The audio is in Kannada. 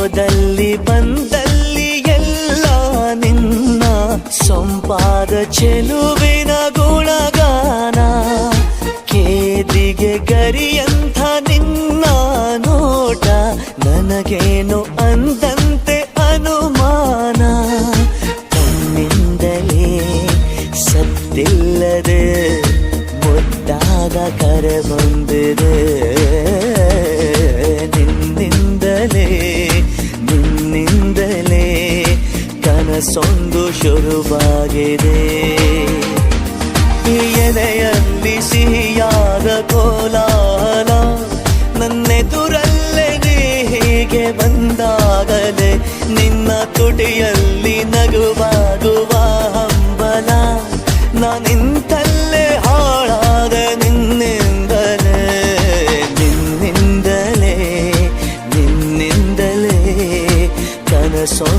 ಹೋದಲ್ಲಿ ಬಂದಲ್ಲಿ ಎಲ್ಲ ನಿನ್ನ ಸೊಂಪಾದ ಚೆಲುವಿನ ಗುಣಗಾನ. ಕೇದಿಗೆ ಗರಿಯಂಥ ನಿನ್ನ ನೋಟ ನನಗೇನು ಅಂದಂತೆ ಅನುಮಾನ. ಕಣ್ಣಿಂದಲೇ ಸತ್ತಿಲ್ಲದೆ ಮುದ್ದಾದ ಕರೆ ಬಂದಿದೆ. ನಿನ್ನಿಂದಲೇ ಕನಸೊಂದು ಶುರುವಾಗಿದೆ. ಎದೆಯಲ್ಲಿ ಸಿಹಿಯಾದ ಕೋಲಾಹಲ ನನ್ನೆದುರಲ್ಲೇ ನೀ ಹೀಗೆ ಬಂದಾಗಲೇ ನಿನ್ನ ತುಟಿಯಲ್ಲಿ ನಗುವಾಗುವ ಹಂಬಲ. ನಾನಿಂತಲ್ಲೇ ಹಾಳಾದ ನಿನ್ನಿಂದಲೇ ಕನಸೊಂದು